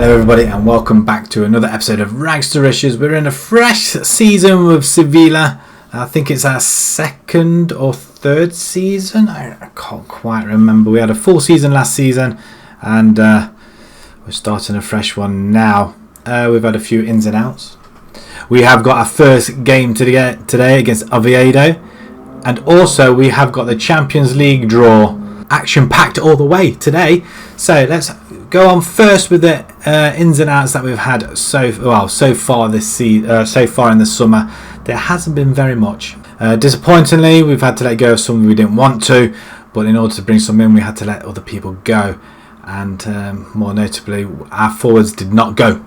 Hello everybody and welcome back to another episode of Rags to Riches. We're in a fresh season with Sevilla. I think it's our second or third season. I can't quite remember. We had a full season last season and we're starting a fresh one now. We've had a few ins and outs. We have got our first game today against Oviedo, and also we have got the Champions League draw. Action packed all the way today. So let's go on first with the ins and outs that we've had so far this so far in the summer. There hasn't been very much. Disappointingly, we've had to let go of some we didn't want to, but in order to bring some in, we had to let other people go, and more notably, our forwards did not go.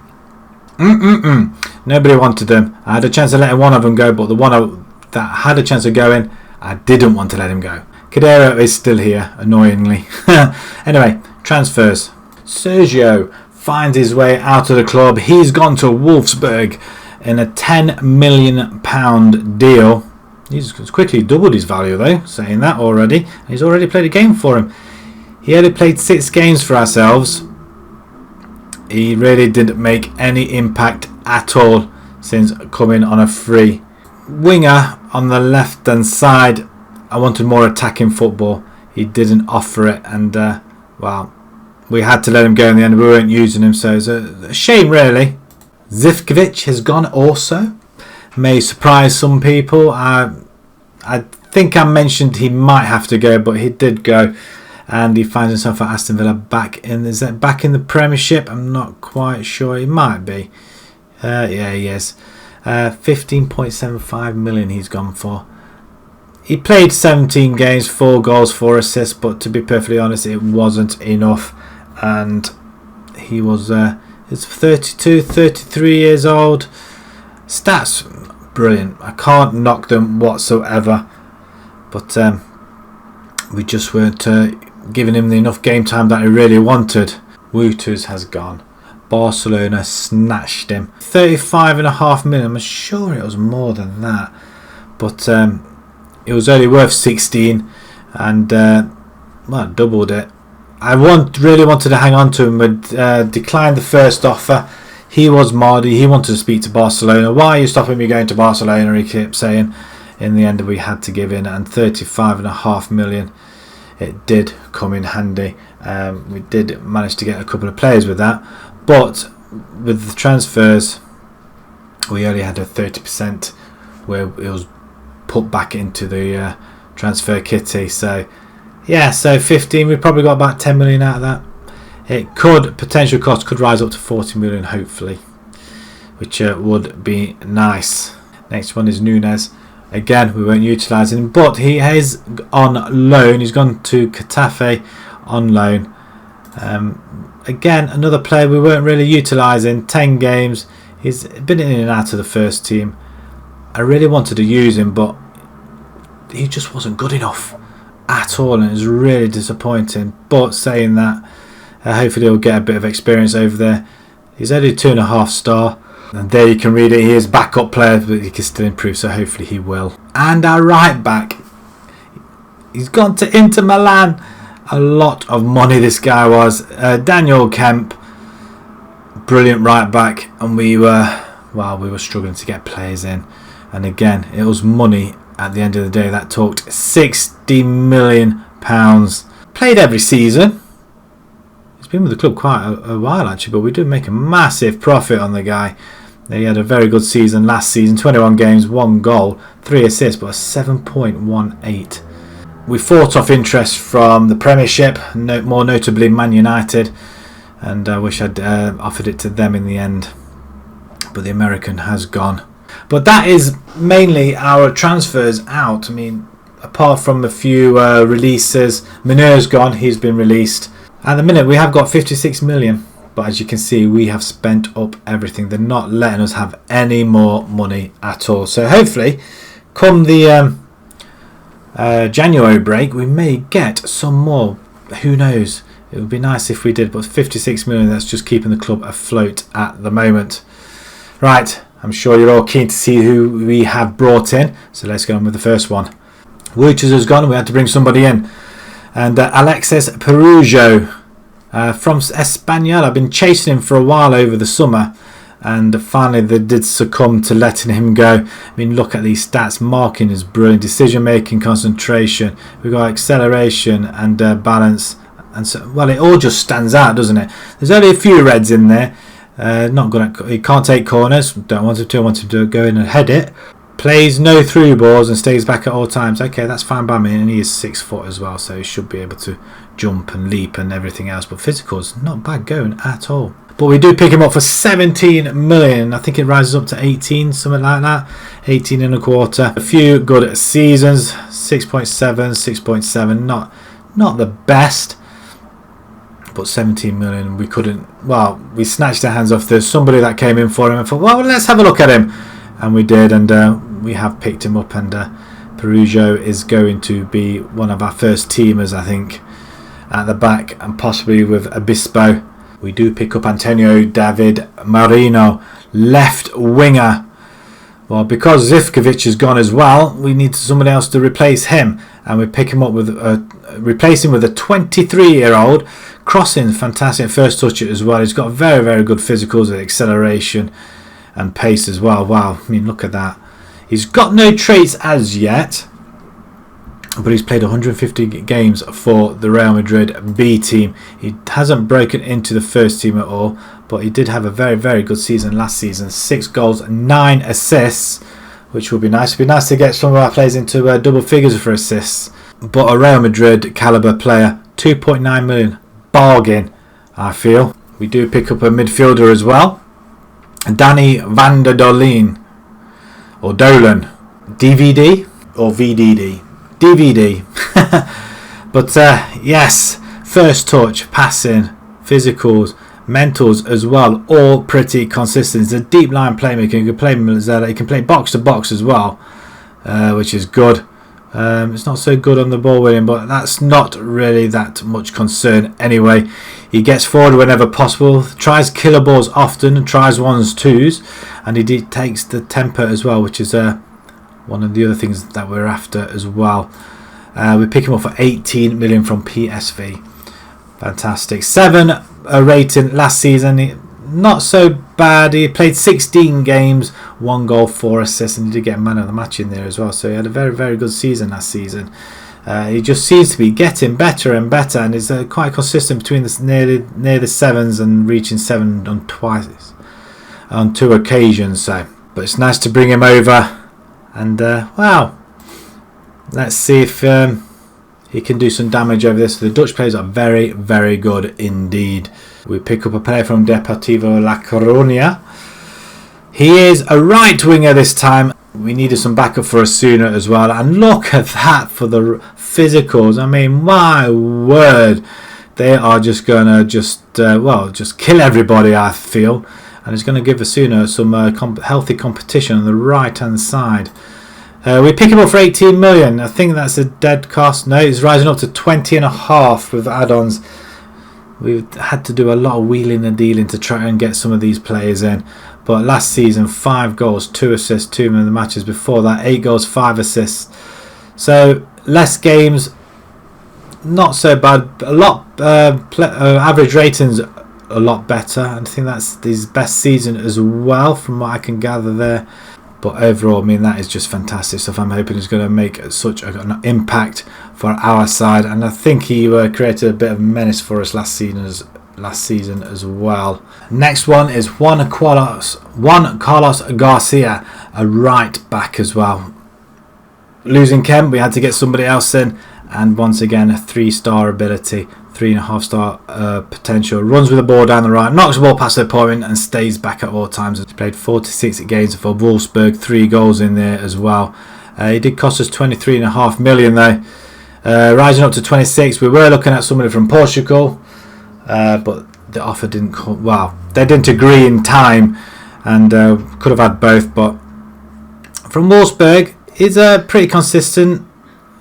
Nobody wanted them. I had a chance of letting one of them go, but the one that had a chance of going, I didn't want to let him go. Cadero is still here, annoyingly. Anyway, transfers. Sergio finds his way out of the club. He's gone to Wolfsburg in a £10 million deal. He's quickly doubled his value though, saying that already. He's already played a game for him. He only played 6 games for ourselves. He really didn't make any impact at all since coming on a free. Winger on the left hand side. I wanted more attacking football. He didn't offer it, and we had to let him go in the end. We weren't using him, so it's a shame really. Zivkovic has gone also. May surprise some people. I think I mentioned he might have to go, but he did go, and he finds himself at Aston Villa back in the Premiership. I'm not quite sure. He might be. Yeah, he is. 15.75 million he's gone for. He played 17 games, 4 goals, 4 assists, but to be perfectly honest, it wasn't enough. And he was he's 32, 33 years old. Stats, brilliant. I can't knock them whatsoever. But we just weren't giving him enough game time that he really wanted. Wouters has gone. Barcelona snatched him. 35.5 million. I'm sure it was more than that. But it was only worth 16, and doubled it. I really wanted to hang on to him, but declined the first offer. He was Mardy. He wanted to speak to Barcelona. Why are you stopping me going to Barcelona? He kept saying. In the end, we had to give in, and 35.5 million. It did come in handy. We did manage to get a couple of players with that, but with the transfers, we only had a 30% where it was put back into the transfer kitty. So yeah, so 15, we probably got about 10 million out of that. It potential cost could rise up to 40 million hopefully, which would be nice. Next one is Nunes. Again, we weren't utilising him, but he is on loan. He's gone to Getafe on loan. Again, another player we weren't really utilising. 10 games. He's been in and out of the first team. I really wanted to use him, but he just wasn't good enough at all, and it was really disappointing. But saying that, hopefully he'll get a bit of experience over there. He's only 2.5 star, and there you can read it. He is backup player, but he can still improve, so hopefully he will. And our right back, he's gone to Inter Milan. A lot of money this guy was. Daniel Kemp, brilliant right back, and we were struggling to get players in. And again, it was money at the end of the day that talked. £60 million. Played every season. He's been with the club quite a while actually, but we did make a massive profit on the guy. He had a very good season last season. 21 games, 1 goal, 3 assists, but a 7.18. We fought off interest from the Premiership, more notably Man United, and I wish I'd offered it to them in the end. But the American has gone. But that is mainly our transfers out. I mean, apart from a few releases, Mineur's gone. He's been released. At the minute, we have got 56 million. But as you can see, we have spent up everything. They're not letting us have any more money at all. So hopefully, come the January break, we may get some more. Who knows? It would be nice if we did. But 56 million, that's just keeping the club afloat at the moment. Right. I'm sure you're all keen to see who we have brought in. So let's go on with the first one. Wouters has gone. We had to bring somebody in. And Alexis Perujo from Espanyol. I've been chasing him for a while over the summer, and finally they did succumb to letting him go. I mean, look at these stats. Marking is brilliant. Decision making, concentration. We've got acceleration and balance. And so, well, it all just stands out, doesn't it? There's only a few reds in there. Not good at, he can't take corners. Don't want him to. I want him to go in and head it. Plays no through balls and stays back at all times. Okay, that's fine by me. And he is 6 foot as well, so he should be able to jump and leap and everything else. But physical's not bad going at all. But we do pick him up for 17 million. I think it rises up to 18, something like that. 18 and a quarter. A few good seasons. 6.7, 6.7. Not the best. But 17 million, we couldn't. Well, we snatched our hands off. There's somebody that came in for him and thought, well, let's have a look at him. And we did, and we have picked him up. And Perugia is going to be one of our first teamers, I think, at the back, and possibly with Obispo. We do pick up Antonio David Marino, left winger. Well, because Zivkovic is gone as well, we need somebody else to replace him, and we pick him up with replace him with a 23-year-old. Crossing, fantastic first touch as well. He's got very, very good physicals and acceleration and pace as well. Wow, I mean, look at that. He's got no traits as yet, but he's played 150 games for the Real Madrid B team. He hasn't broken into the first team at all, but he did have a very, very good season last season. 6 goals, 9 assists, which would be nice. It would be nice to get some of our players into double figures for assists. But a Real Madrid caliber player, 2.9 million, bargain, I feel. We do pick up a midfielder as well, Danny van der Dolen, or Dolan, DVD or VDD. DVD. But yes, first touch, passing, physicals, mentals as well, all pretty consistent. He's a deep line playmaker. He can play Mazzella. He can play box to box as well, which is good. It's not so good on the ball with him, but that's not really that much concern anyway. He gets forward whenever possible, tries killer balls often, tries 1s, 2s, and he takes the temper as well, which is one of the other things that we're after as well. We pick him up for 18 million from PSV. Fantastic. 7 rating last season. Not so bad. He played 16 games, 1 goal, 4 assists, and he did get man of the match in there as well. So he had a very, very good season last season. He just seems to be getting better and better, and is quite consistent between near the 7s and reaching 7 on 2 occasions. So, but it's nice to bring him over. And wow, let's see if he can do some damage over this. The Dutch players are very, very good indeed. We pick up a player from Deportivo La Coruña. He is a right winger this time. We needed some backup for Osuna as well. And look at that for the physicals. I mean, my word, they are just gonna just kill everybody, I feel. And it's going to give Osuna some healthy competition on the right hand side. We pick him up for 18 million. I think that's a dead cost. No, he's rising up to 20.5 with add-ons. We've had to do a lot of wheeling and dealing to try and get some of these players in. But last season, 5 goals, 2 assists, 2 men of the matches. Before that, 8 goals, 5 assists. So less games, not so bad. A lot average ratings. A lot better, and I think that's his best season as well from what I can gather there. But overall, I mean, that is just fantastic stuff. I'm hoping he's going to make such an impact for our side, and I think he created a bit of menace for us last season as well. Next one is Juan Carlos Garcia, a right back as well. Losing Kemp, we had to get somebody else in, and once again a 3-star ability. 3.5-star potential. Runs with the ball down the right, knocks the ball past the opponent, and stays back at all times. He's played 46 games for Wolfsburg, 3 goals in there as well. He did cost us 23.5 million though. Rising up to 26. We were looking at somebody from Portugal, but the offer didn't come. Well, they didn't agree in time, and could have had both. But from Wolfsburg, he's pretty consistent.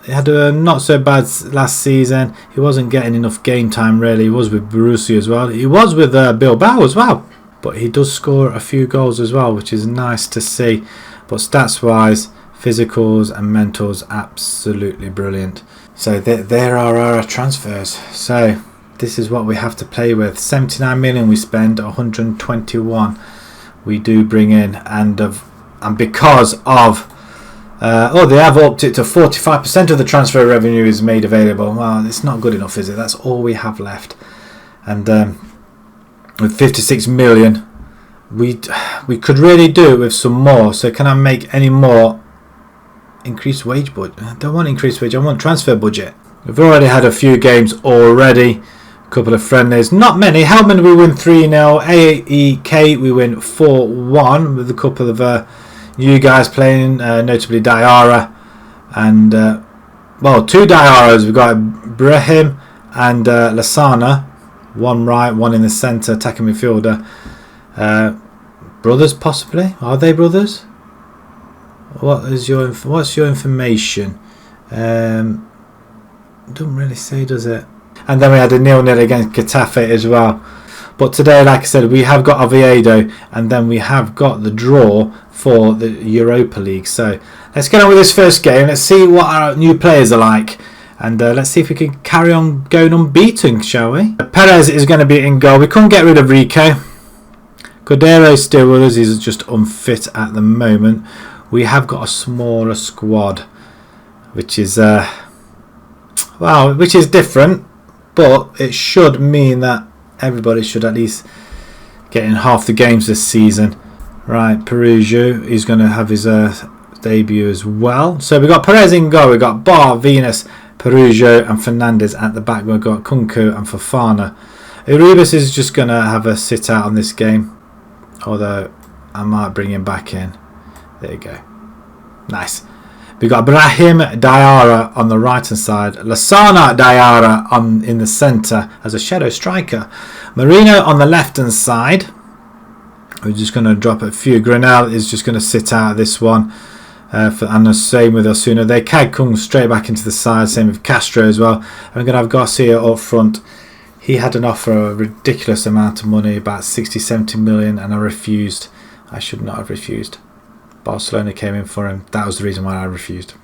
He had a not so bad last season. He wasn't getting enough game time really. He was with Borussia as well. He was with Bilbao as well. But he does score a few goals as well, which is nice to see. But stats wise, physicals and mentals, absolutely brilliant. So there are our transfers. So this is what we have to play with. 79 million we spend, 121 we do bring in, and because of they have upped it to 45% of the transfer revenue is made available. Well, it's not good enough, is it? That's all we have left. And with 56 million, we could really do with some more. So can I make any more? Increased wage budget? I don't want increased wage, I want transfer budget. We've already had a few games already. A couple of friendlies. Not many. Helmand we win 3-0. AEK we win 4-1 with a couple of you guys playing, notably Diarra. And, well, 2 Diarras. We've got Brahim and Lasana. One right, one in the centre, attacking midfielder. Brothers, possibly? Are they brothers? What's your information? Doesn't really say, does it? And then we had a 0-0 against Getafe as well. But today, like I said, we have got Oviedo, and then we have got the draw for the Europa League. So let's get on with this first game. Let's see what our new players are like. And let's see if we can carry on going unbeaten, shall we? Perez is going to be in goal. We couldn't get rid of Rico. Cordero's still with us. He's just unfit at the moment. We have got a smaller squad, which is which is different, but it should mean that everybody should at least get in half the games this season. Right, Perugia, he's going to have his debut as well. So we've got Perez in goal. We've got Bar, Venus, Perugia and Fernandez at the back. We've got Kunku and Fofana. Uribas is just going to have a sit out on this game, although I might bring him back in. There you go. Nice. We've got Brahim Diarra on the right hand side. Lasana Diarra in the centre as a shadow striker. Marino on the left hand side. We're just going to drop a few. Grenell is just going to sit out this one. And the same with Osuna. They can come straight back into the side. Same with Castro as well. And we're going to have Garcia up front. He had an offer of a ridiculous amount of money, about 60-70 million, and I refused. I should not have refused. Barcelona came in for him. That was the reason why I refused.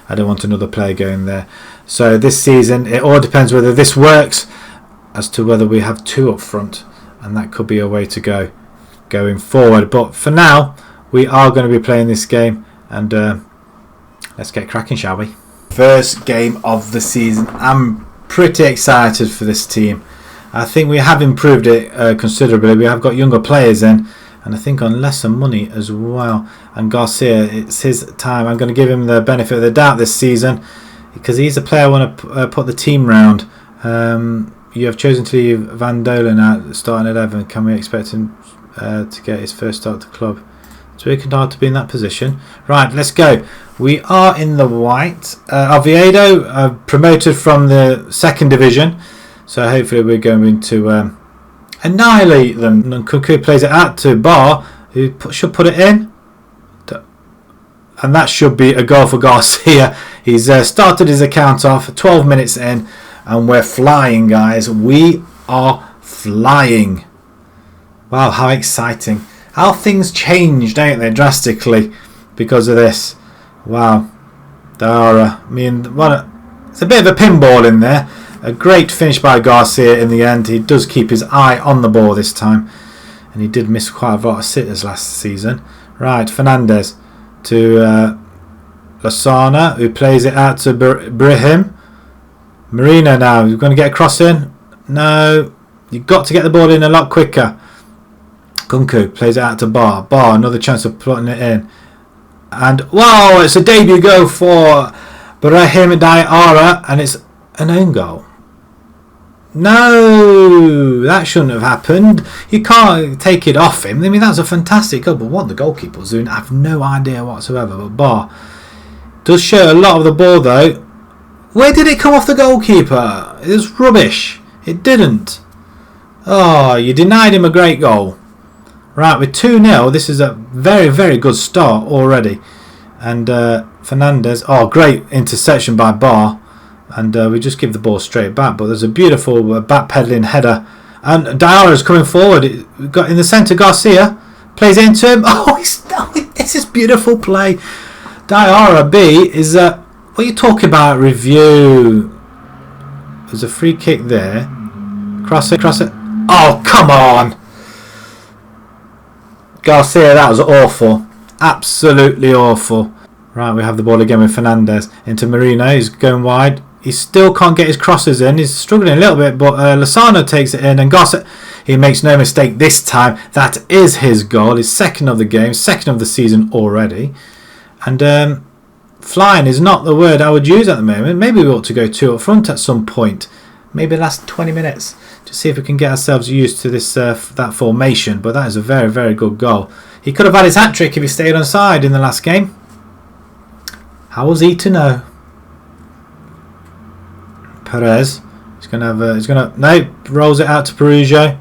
I don't want another player going there. So this season, it all depends whether this works as to whether we have 2 up front, and that could be a way to go going forward. But for now, we are going to be playing this game, and let's get cracking, shall we? First game of the season. I'm pretty excited for this team. I think we have improved it considerably. We have got younger players in, and I think on lesser money as well. And Garcia, it's his time. I'm going to give him the benefit of the doubt this season, because he's a player I want to put the team round. You have chosen to leave Van Dolen out starting 11. Can we expect him to get his first start at the club? It's really hard to be in that position. Right, let's go. We are in the white. Oviedo promoted from the 2nd division, so hopefully we're going to annihilate them. And Kuku plays it out to Bar, who should put it in. And that should be a goal for Garcia. He's started his account off 12 minutes in, and we're flying, guys. We are flying. Wow, how exciting. How things change, don't they, drastically because of this. Wow. Dara. I mean, it's a bit of a pinball in there. A great finish by Garcia in the end. He does keep his eye on the ball this time, and he did miss quite a lot of sitters last season. Right, Fernandez to Lasana, who plays it out to Brahim. Marino now. You're going to get a cross in? No. You've got to get the ball in a lot quicker. Kunku plays it out to Bar. Bar, another chance of putting it in. And, wow, it's a debut goal for Brahim Diarra, and it's an own goal. No, that shouldn't have happened. You can't take it off him. I mean, that's a fantastic goal, but what the goalkeeper's doing, I have no idea whatsoever. But Bar does show a lot of the ball, though. Where did it come off the goalkeeper? It was rubbish. It didn't. Oh, you denied him a great goal. Right, with 2-0, this is a very, very good start already. And Fernandez, oh, great interception by Bar. And we just give the ball straight back. But there's a beautiful backpedaling header. And Diarra's coming forward. We've got in the centre Garcia. Plays into him. Oh, this is beautiful play. Diarra B is... what are you talking about? Review. There's a free kick there. Cross it, cross it. Oh, come on! Garcia, that was awful. Absolutely awful. Right, we have the ball again with Fernandez. Into Marino, he's going wide. He still can't get his crosses in. He's struggling a little bit, but Lozano takes it in. And Garcia, he makes no mistake this time. That is his goal. His second of the game, second of the season already. And flying is not the word I would use at the moment. Maybe we ought to go 2 up front at some point. Maybe last 20 minutes to see if we can get ourselves used to this that formation. But that is a very, very good goal. He could have had his hat-trick if he stayed on side in the last game. How was he to know? Perez. He's going to have. He's going to. No, rolls it out to Perugia.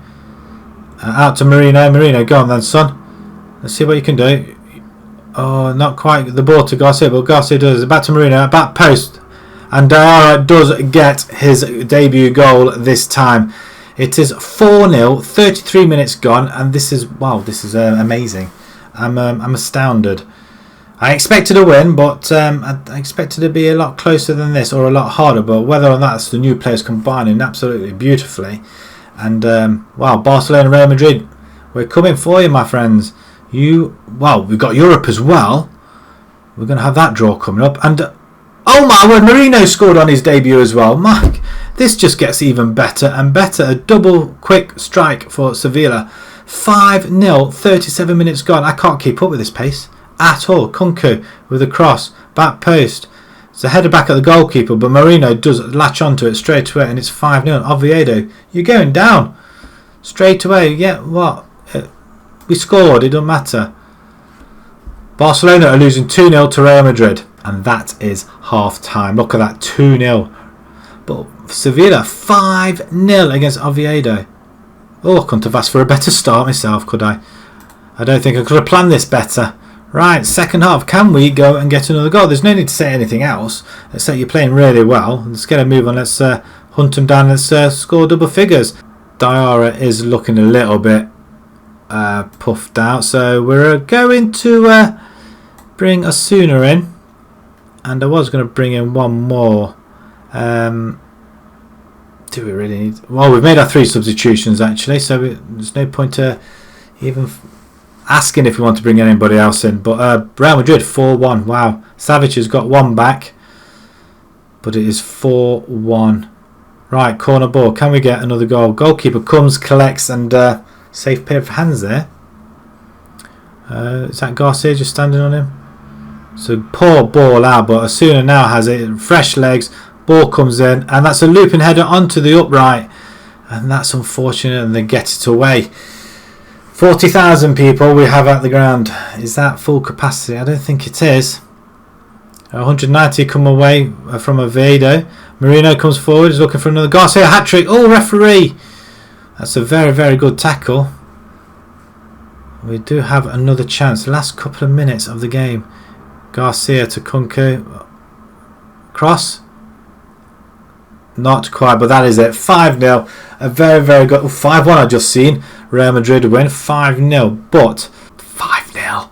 Out to Marino. Marino, go on then, son. Let's see what you can do. Oh, not quite the ball to Garcia, but Garcia does. Back to Marino. Back post. And Diarra does get his debut goal this time. It is 4-0, 33 minutes gone, and this is amazing. I'm astounded. I expected a win, but I expected to be a lot closer than this, or a lot harder. But whether or not that's the new players combining absolutely beautifully, and wow, Barcelona, Real Madrid, we're coming for you, my friends. We've got Europe as well. We're going to have that draw coming up, and oh my word, Marino scored on his debut as well. Mike, this just gets even better and better. A double quick strike for Sevilla. 5-0, 37 minutes gone. I can't keep up with this pace at all. Kunku with a cross, back post. It's a header back at the goalkeeper, but Marino does latch onto it straight away, and it's 5-0. Oviedo, you're going down straight away. Yeah, what? We scored. It doesn't matter. Barcelona are losing 2-0 to Real Madrid, and that is half time. Look at that, 2-0. But Sevilla 5-0 against Oviedo. Oh, I couldn't have asked for a better start myself, could I? I don't think I could have planned this better. Right, second half. Can we go and get another goal? There's no need to say anything else. Let's say you're playing really well. Let's get a move on. Let's hunt them down. Let's score double figures. Diarra is looking a little bit puffed out. So we're going to bring Osuna in. And I was going to bring in one more. Do we really need... Well, we've made our 3 substitutions actually. So there's no point to even... asking if we want to bring anybody else in. But Real Madrid 4-1. Wow. Savic has got 1 back. But it is 4-1. Right, corner ball. Can we get another goal? Goalkeeper comes, collects, and safe pair of hands there. Is that Garcia just standing on him? So poor ball out, but Osuna now has it. Fresh legs. Ball comes in, and that's a looping header onto the upright. And that's unfortunate, and they get it away. 40,000 people we have at the ground. Is that full capacity? I don't think it is. 190 come away from Oviedo. Marino comes forward. He's looking for another. Garcia hat-trick. Oh, referee. That's a very, very good tackle. We do have another chance. Last couple of minutes of the game. Garcia to Kunku. Cross. Not quite, but that is it. 5-0. A very, very good... 5-1 I just seen. Real Madrid win 5-0. But 5-0.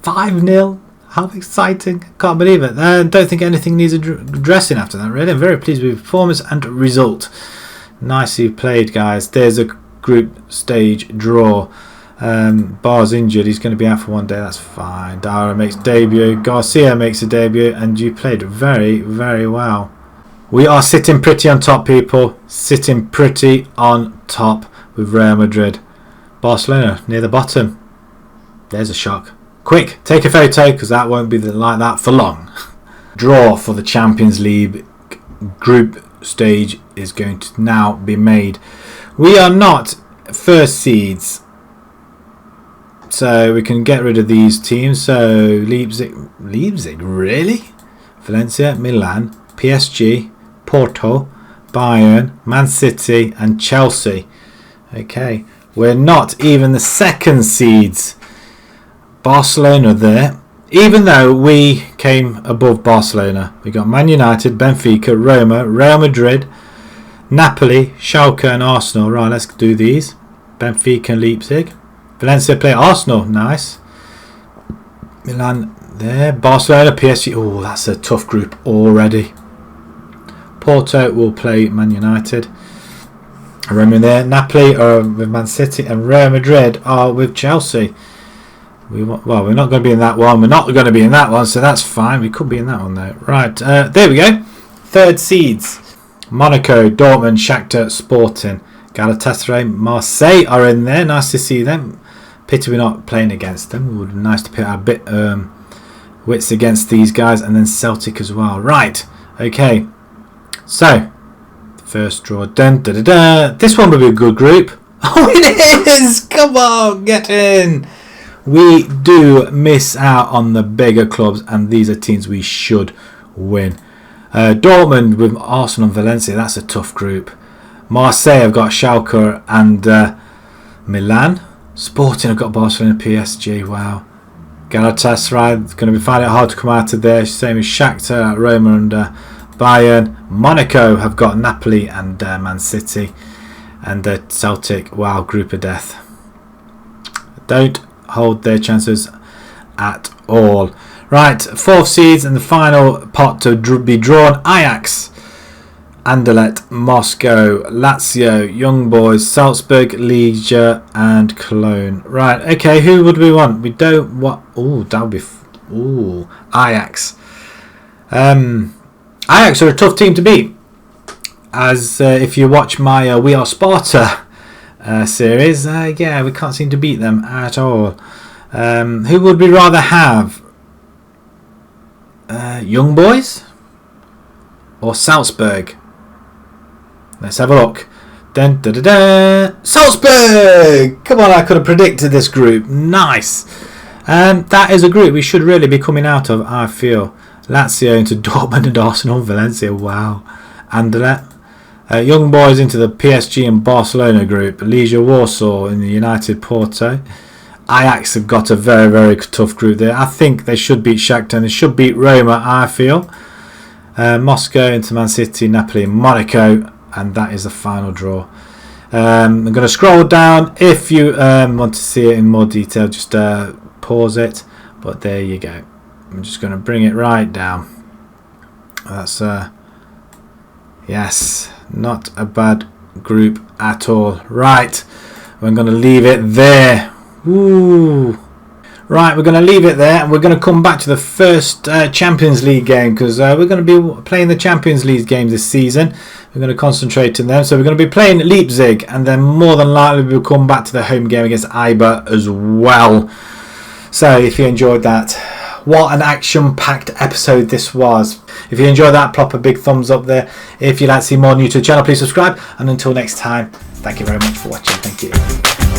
5-0. How exciting. Can't believe it. I don't think anything needs addressing after that, really. I'm very pleased with performance and result. Nicely played, guys. There's a group stage draw. Bar's injured. He's going to be out for 1 day. That's fine. Diarra makes debut. Garcia makes a debut. And you played very, very well. We are sitting pretty on top, people. Sitting pretty on top with Real Madrid. Barcelona near the bottom. There's a shock. Quick, take a photo because that won't be like that for long. Draw for the Champions League group stage is going to now be made. We are not first seeds, so we can get rid of these teams. So Leipzig, really? Valencia, Milan, PSG, Porto, Bayern, Man City and Chelsea. Okay, we're not even the second seeds. Barcelona there, even though we came above Barcelona. We got Man United, Benfica, Roma, Real Madrid, Napoli, Schalke and Arsenal. Right, let's do these. Benfica and Leipzig. Valencia play Arsenal, nice. Milan there, Barcelona, PSG. Oh, that's a tough group already. Porto will play Man United. Roma there. Napoli are with Man City, and Real Madrid are with Chelsea. Well, we're not going to be in that one. We're not going to be in that one, so that's fine. We could be in that one though. Right, there we go. Third seeds: Monaco, Dortmund, Shakhtar, Sporting, Galatasaray, Marseille are in there. Nice to see them. Pity we're not playing against them. It would be nice to put our bit wits against these guys, and then Celtic as well. Right, okay. So first draw. Dun, da, da, da. This one will be a good group. Oh, it is! Come on, get in. We do miss out on the bigger clubs, and these are teams we should win. Dortmund with Arsenal and Valencia, that's a tough group. Marseille have got Schalke and Milan. Sporting have got Barcelona and PSG, wow. Galatasaray going to be finding it hard to come out of there, same as Shakhtar, Roma and Bayern. Monaco have got Napoli and Man City. And Celtic, wow, group of death. Don't hold their chances at all. Right, fourth seeds and the final pot to be drawn: Ajax, Anderlecht, Moscow, Lazio, Young Boys, Salzburg, Liga, and Cologne. Right, okay, who would we want? We don't want. Oh, that would be. Ajax. Ajax are a tough team to beat. As if you watch my We Are Sparta series, yeah, we can't seem to beat them at all. Who would we rather have? Young Boys or Salzburg? Let's have a look. Dun, da, da, da. Salzburg! Come on, I could have predicted this group. Nice. That is a group we should really be coming out of, I feel. Lazio into Dortmund and Arsenal and Valencia. Wow. Anderlecht. Young Boys into the PSG and Barcelona group. Legia Warsaw in the United Porto. Ajax have got a very, very tough group there. I think they should beat Shakhtar and they should beat Roma, I feel. Moscow into Man City, Napoli, Monaco, and that is the final draw. I'm going to scroll down. If you want to see it in more detail, just pause it. But there you go. I'm just going to bring it right down. That's yes, not a bad group at all. Right, we're going to leave it there. Ooh. Right, we're going to leave it there, and we're going to come back to the first Champions League game, because we're going to be playing the Champions League games this season. We're going to concentrate on them. So we're going to be playing Leipzig, and then more than likely we'll come back to the home game against Eibar as well. So if you enjoyed that, what an action-packed episode this was. If you enjoyed that, plop a big thumbs up there. If you'd like to see more new to the channel, please subscribe. And until next time, thank you very much for watching. Thank you.